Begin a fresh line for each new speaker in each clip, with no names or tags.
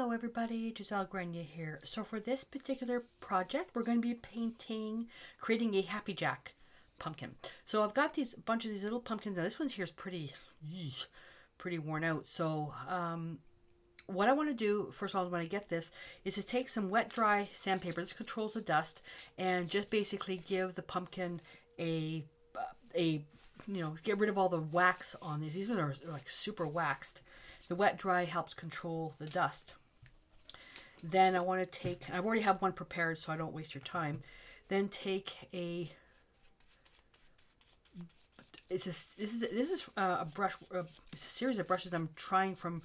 Hello everybody, Gisele Grenier here. So for this particular project, we're going to be creating a Happy Jack pumpkin. So I've got these bunch of these little pumpkins. Now this one's here is pretty worn out. So what I want to do, first of all, when I get this, is to take some wet, dry sandpaper. This controls the dust, and just basically give the pumpkin a get rid of all the wax on these. These ones are like super waxed. The wet dry helps control the dust. Then I want to take, and I've already have one prepared so I don't waste your time. Then take this is a brush. It's a series of brushes I'm trying from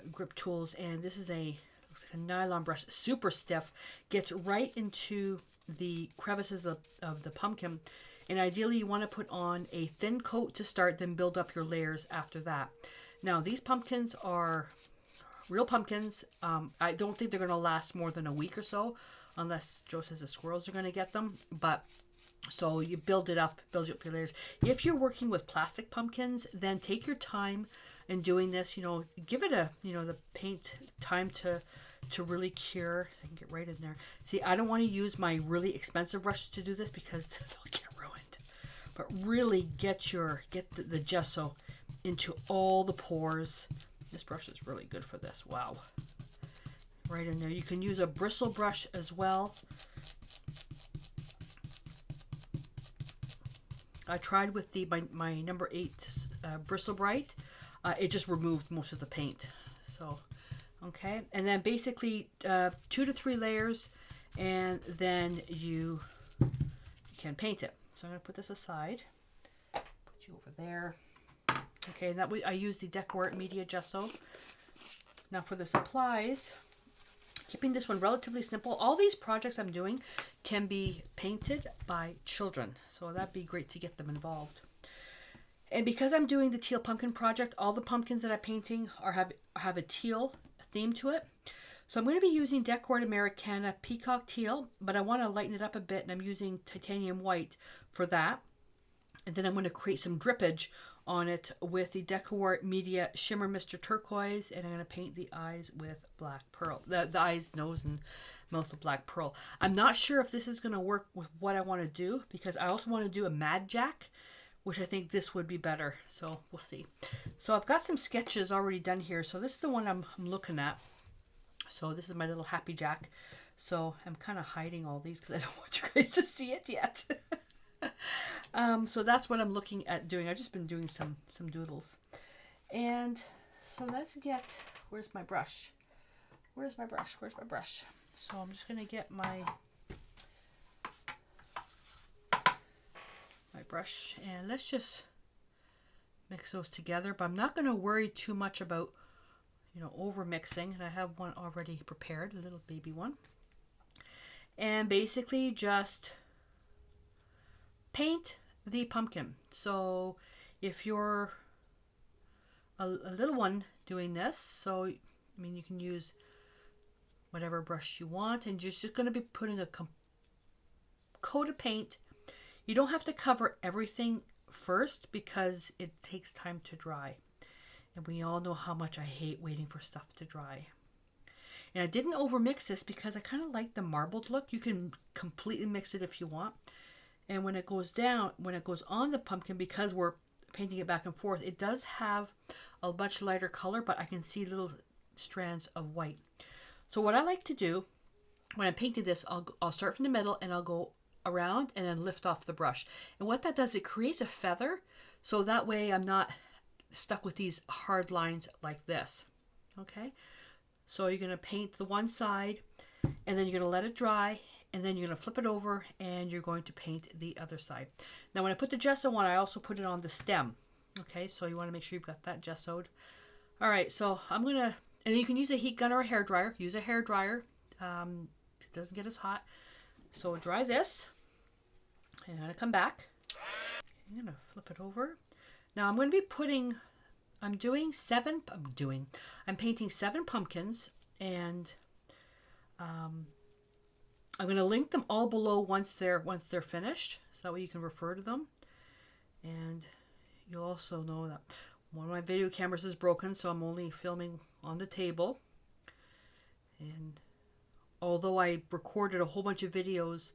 Grip Tools, and this is looks like a nylon brush, super stiff, gets right into the crevices of the pumpkin. And ideally you want to put on a thin coat to start, then build up your layers after that. Now these pumpkins are real pumpkins. I don't think they're going to last more than a week or so, unless Joe says the squirrels are going to get them. But so you build up your layers. If you're working with plastic pumpkins, then take your time in doing this. Give it the paint time to really cure. I can get right in there. See, I don't want to use my really expensive brushes to do this because they'll get ruined. But really get the gesso into all the pores. This brush is really good for this. Wow. Right in there. You can use a bristle brush as well. I tried with my number 8 Bristle Bright. It just removed most of the paint. So, okay. And then basically 2 to 3 layers, and then you can paint it. So I'm going to put this aside. Put you over there. Okay, and that way I use the Decor Media Gesso. Now for the supplies, keeping this one relatively simple. All these projects I'm doing can be painted by children, so that'd be great to get them involved. And because I'm doing the Teal Pumpkin Project, all the pumpkins that I'm painting have a teal theme to it. So I'm going to be using Decor Americana Peacock Teal, but I want to lighten it up a bit, and I'm using Titanium White for that. And then I'm going to create some drippage on it with the Decor Media Shimmer Mr. Turquoise, and I'm going to paint the eyes with black pearl. The eyes, nose, and mouth with black pearl. I'm not sure if this is going to work with what I want to do, because I also want to do a Mad Jack, which I think this would be better. So we'll see. So I've got some sketches already done here. So this is the one I'm looking at. So this is my little Happy Jack. So I'm kind of hiding all these because I don't want you guys to see it yet. So that's what I'm looking at doing. I've just been doing some doodles. And so let's get, where's my brush? Where's my brush? Where's my brush? So I'm just going to get my brush, and let's just mix those together. But I'm not going to worry too much about, over mixing. And I have one already prepared, a little baby one. And basically just paint the pumpkin. So if you're a little one doing this, so you can use whatever brush you want, and you're just going to be putting a coat of paint. You don't have to cover everything first because it takes time to dry, and we all know how much I hate waiting for stuff to dry. And I didn't over mix this because I kind of like the marbled look. You can completely mix it if you want. And when it goes on the pumpkin, because we're painting it back and forth, it does have a much lighter color, but I can see little strands of white. So what I like to do when I'm painting this, I'll start from the middle and I'll go around and then lift off the brush. And what that does, it creates a feather, so that way I'm not stuck with these hard lines like this. Okay, so you're going to paint the one side, and then you're going to let it dry, and then you're going to flip it over, and you're going to paint the other side. Now when I put the gesso on, I also put it on the stem. Okay, so you want to make sure you've got that gessoed. All right, so I'm going to, and you can use a heat gun or a hair dryer. Use a hair dryer. It doesn't get as hot. So dry this, and I'm going to come back. I'm going to flip it over. Now I'm going to be I'm painting 7 pumpkins, and I'm going to link them all below once they're finished, so that way you can refer to them. And you'll also know that one of my video cameras is broken, so I'm only filming on the table. And although I recorded a whole bunch of videos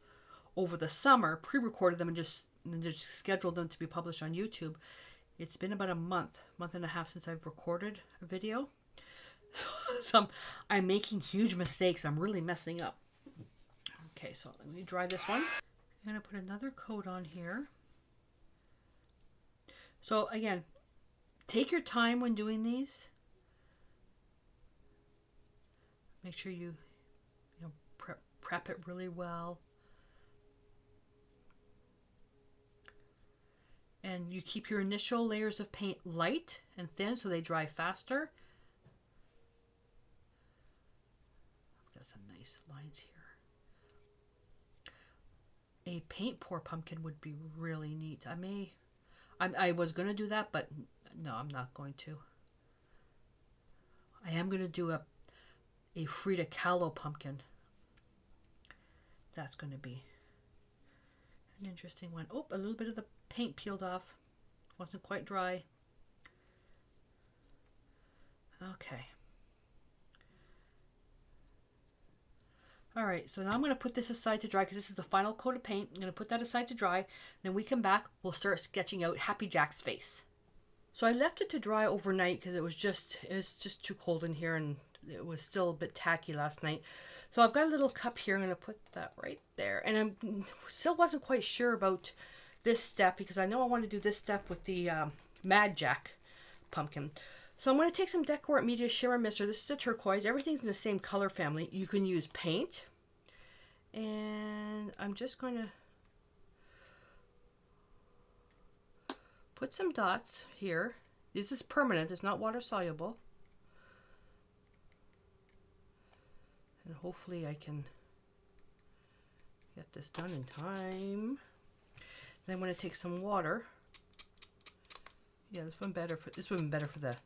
over the summer, pre-recorded them and just scheduled them to be published on YouTube, it's been about a month and a half since I've recorded a video. So I'm making huge mistakes. I'm really messing up. Okay, so let me dry this one. I'm going to put another coat on here. So again, take your time when doing these. Make sure you prep it really well. And you keep your initial layers of paint light and thin so they dry faster. Got some nice lines here. A paint pour pumpkin would be really neat. I was going to do that, but no, I'm not going to. I am going to do a Frida Kahlo pumpkin. That's going to be an interesting one. Oh, a little bit of the paint peeled off. Wasn't quite dry. Okay. All right, so now I'm going to put this aside to dry because this is the final coat of paint. I'm going to put that aside to dry. Then we come back, we'll start sketching out Happy Jack's face. So I left it to dry overnight because it was just too cold in here and it was still a bit tacky last night. So I've got a little cup here. I'm going to put that right there. And I still wasn't quite sure about this step because I know I want to do this step with the Mad Jack pumpkin. So I'm going to take some Decor Art Media Shimmer Mister. This is a turquoise. Everything's in the same color family. You can use paint. And I'm just going to put some dots here. This is permanent. It's not water soluble. And hopefully I can get this done in time. Then I'm going to take some water. Yeah, this one better for the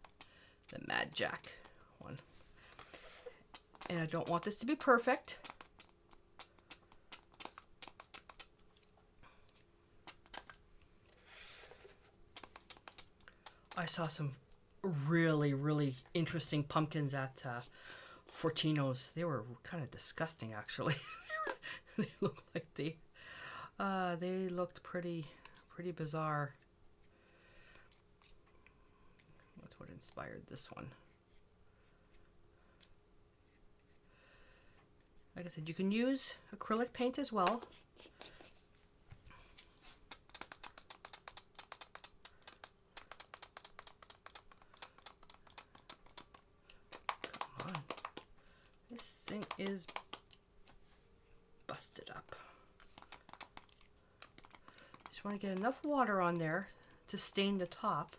Mad Jack one. And I don't want this to be perfect. I saw some really, really interesting pumpkins at Fortino's. They were kind of disgusting, actually. They looked like they looked pretty bizarre. That's what inspired this one. Like I said, you can use acrylic paint as well. Come on. This thing is busted up. Just want to get enough water on there to stain the top.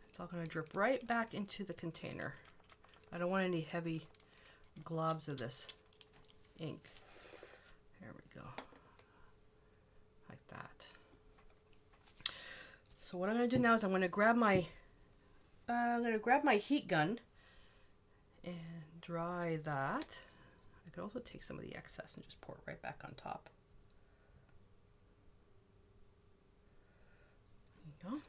It's all going to drip right back into the container. I don't want any heavy globs of this ink. There we go. Like that. So what I'm going to do now is I'm going to grab my heat gun and dry that. I could also take some of the excess and just pour it right back on top. There you go.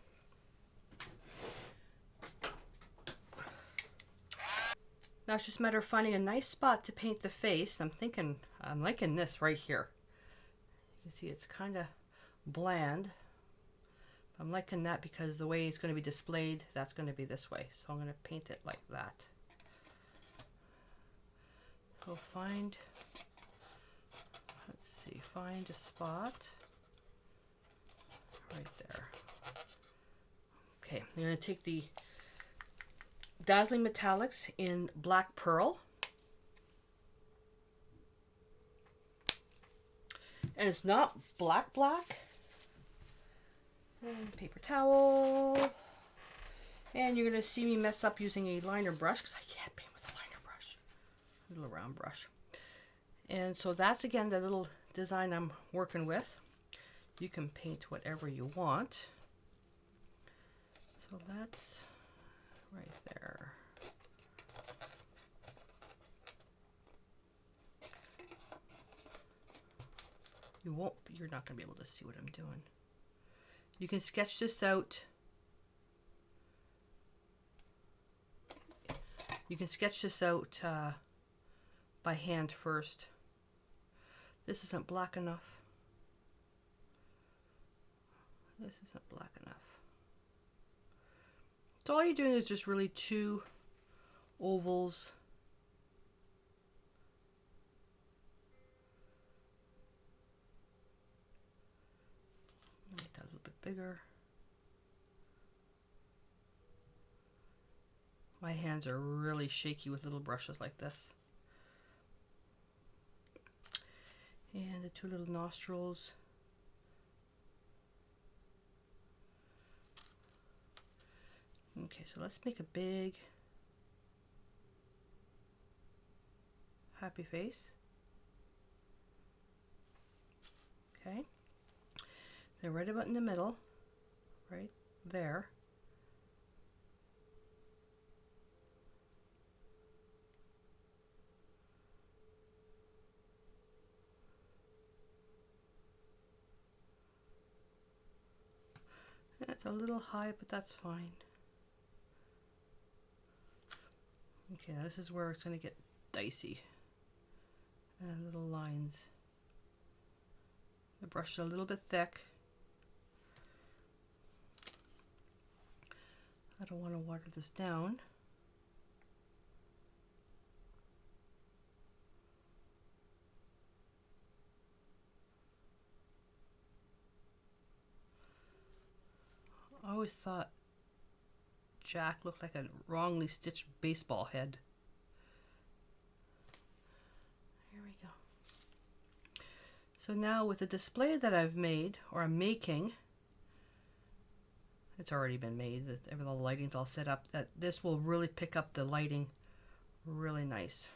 Now it's just a matter of finding a nice spot to paint the face. I'm liking this right here. You can see it's kind of bland. I'm liking that because the way it's going to be displayed, that's going to be this way. So I'm going to paint it like that. So find a spot right there. Okay, I'm going to take the Dazzling Metallics in Black Pearl. And it's not black. And paper towel. And you're going to see me mess up using a liner brush because I can't paint with a liner brush. A little round brush. And so that's, again, the little design I'm working with. You can paint whatever you want. So that's right there. You're not going to be able to see what I'm doing. You can sketch this out. You can sketch this out by hand first. This isn't black enough. This isn't black enough. So all you're doing is just really two ovals. Make that a little bit bigger. My hands are really shaky with little brushes like this. And the two little nostrils. Okay, so let's make a big happy face. Okay. Then right about in the middle, right there. That's a little high, but that's fine. Okay, now this is where it's going to get dicey. And little lines. The brush is a little bit thick. I don't want to water this down. I always thought Jack looked like a wrongly stitched baseball head. Here we go. So now with the display that I've made, or I'm making, it's already been made, the lighting's all set up, that this will really pick up the lighting really nice.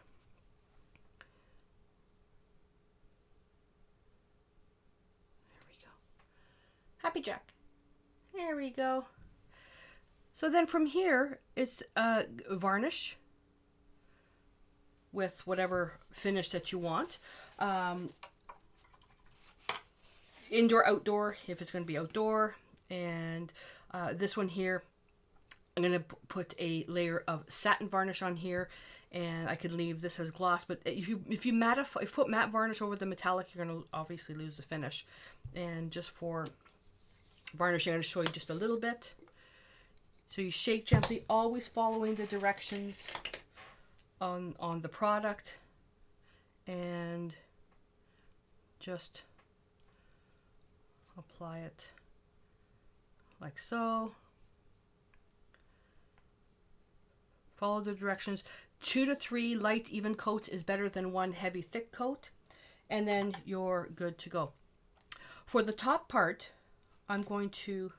There we go. Happy Jack. There we go. So then from here, it's varnish with whatever finish that you want. Indoor, outdoor, if it's going to be outdoor. And this one here, I'm going to put a layer of satin varnish on here. And I could leave this as gloss. But if you put matte varnish over the metallic, you're going to obviously lose the finish. And just for varnish, I'm going to show you just a little bit. So you shake gently, always following the directions on the product, and just apply it like so. Follow the directions. 2 to 3 light even coats is better than 1 heavy thick coat, and then you're good to go. For the top part, I'm going to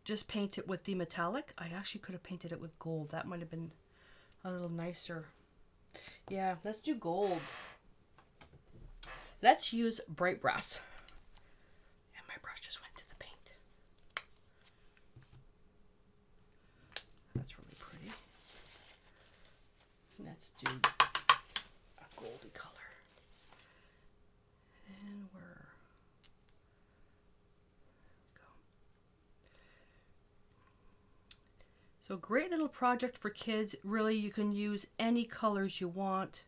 just paint it with the metallic. I actually could have painted it with gold. That might have been a little nicer. Yeah, let's do gold. Let's use bright brass. And my brush just went to the paint. That's really pretty. Let's do a goldy color. And we're So great little project for kids. Really, you can use any colors you want.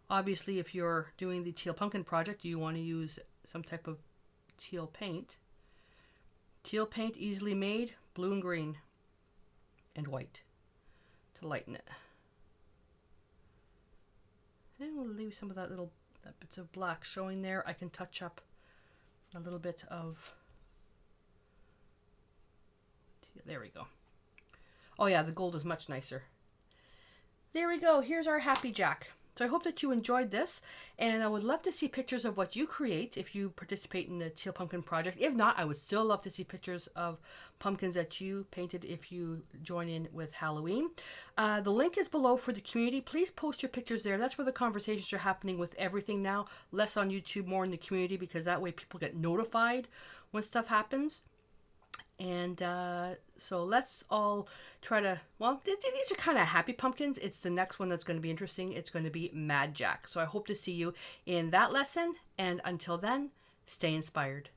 Obviously, if you're doing the Teal Pumpkin Project, you want to use some type of teal paint. Teal paint, easily made, blue and green, and white to lighten it. And we'll leave some of that bits of black showing there. I can touch up a little bit of. There we go. Oh yeah, the gold is much nicer. There we go. Here's our Happy Jack. So I hope that you enjoyed this, and I would love to see pictures of what you create if you participate in the Teal Pumpkin Project. If not, I would still love to see pictures of pumpkins that you painted if you join in with Halloween. The link is below for the community. Please post your pictures there. That's where the conversations are happening with everything now. Less on YouTube, more in the community, because that way people get notified when stuff happens. And so let's all try to, well, these are kind of happy pumpkins. It's the next one that's going to be interesting. It's going to be Mad Jack. So I hope to see you in that lesson. And until then, stay inspired.